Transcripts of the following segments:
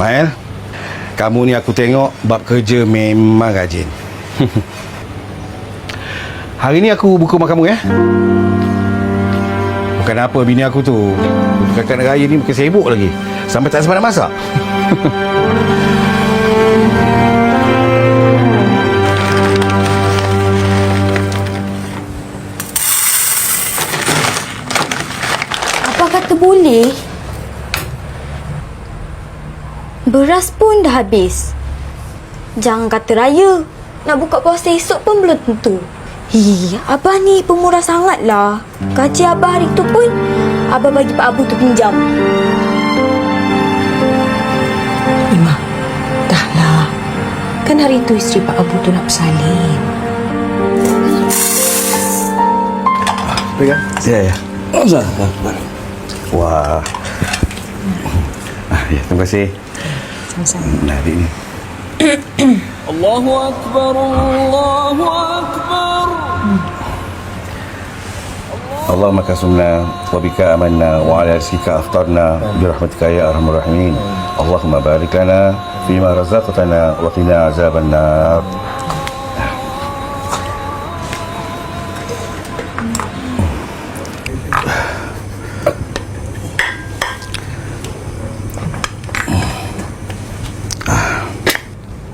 Mael, kamu ni aku tengok bab kerja memang rajin. Hari ni aku buka rumah kamu ya. Bukan apa bini aku tu, kakak raya ni makin sibuk lagi, sampai tak sempat nak masak. Apa kata boleh? Beras pun dah habis. Jangan kata raya, nak buka puasa esok pun belum tentu. Abah ni pemurah sangat lah. Gaji Abah hari tu pun Abah bagi Pak Abu tu pinjam. Ima, dah lah. Kan hari tu isteri Pak Abu tu nak bersalin. Pegang? Ya. Wah. Ya, terima kasih. Sama-sama. Nah, adik ni. Allahu Akbar, Allahu Akbar. Allahumma kasumna wa bika amanna wa ala rizqika aftarna bi rahmatika ya arhamar rahimin. Allahumma barik lana fima razaqtana wa qina azaban nar.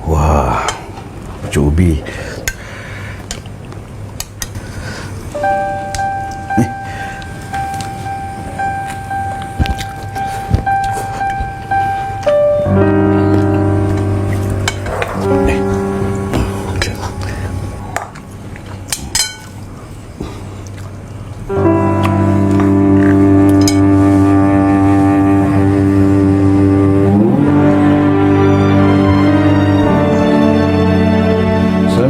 Wah, cubi.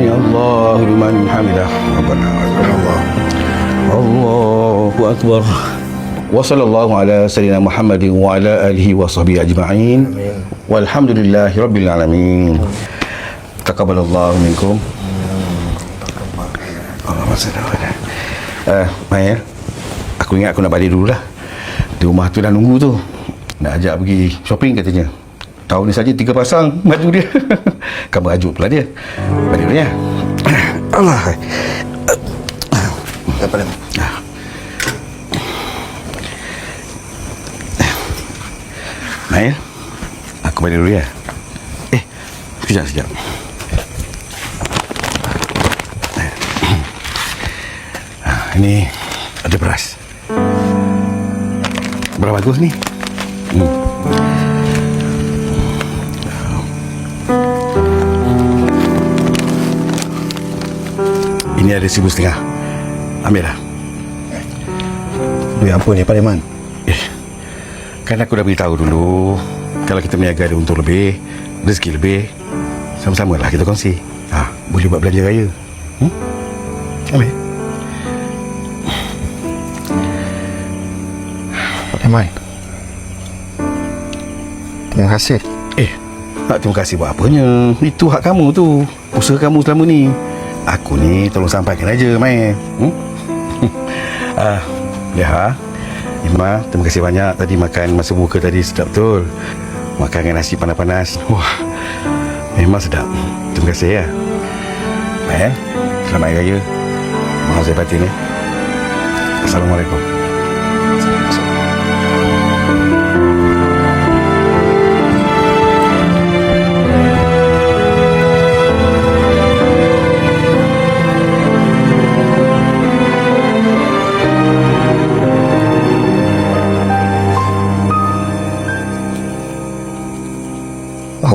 Allahu liman hamidah. Rabbana Allah. Allahu akbar. Wa sallallahu ala sayyidina Muhammadin wa ala alihi wa sahbihi ajma'in. Walhamdulillahi rabbil alamin. Taqabbalallahu minkum. Allahumma salli ala. Mael, aku ingat aku nak balik dulu lah. Di rumah tu dah nunggu tu. Nak ajak pergi shopping katanya. Tahun ni saja 3 pasang baju dia. Kamu ajuk pula dia. Balik dulu ya. Allah. Apa dia? Mael, aku balik dulu ya. Sekejap. Ini ada beras. Berapa bagus ni? Ini ada 1,500. Ambil lah. Duit apa ni Pak Leman? Kan aku dah beritahu dulu, kalau kita berniaga ada untung lebih, rezeki lebih, sama-sama lah kita kongsi. Boleh buat belanja raya. Ambil. Pak Leman, terima kasih. Tak terima kasih buat apanya. Itu hak kamu tu, usaha kamu selama ni. Aku ni tolong sampaikan aja, Mai. Leha, Ima, terima kasih banyak. Tadi makan masa buka tadi sedap betul. Makan dengan nasi panas-panas. Wah, memang sedap. Terima kasih ya. Mai, selamat Hari Raya. Maaf saya batin ya. Assalamualaikum.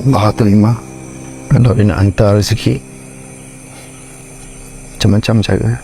Allah terima. Kalau dia nak hantar rezeki, macam-macam cara.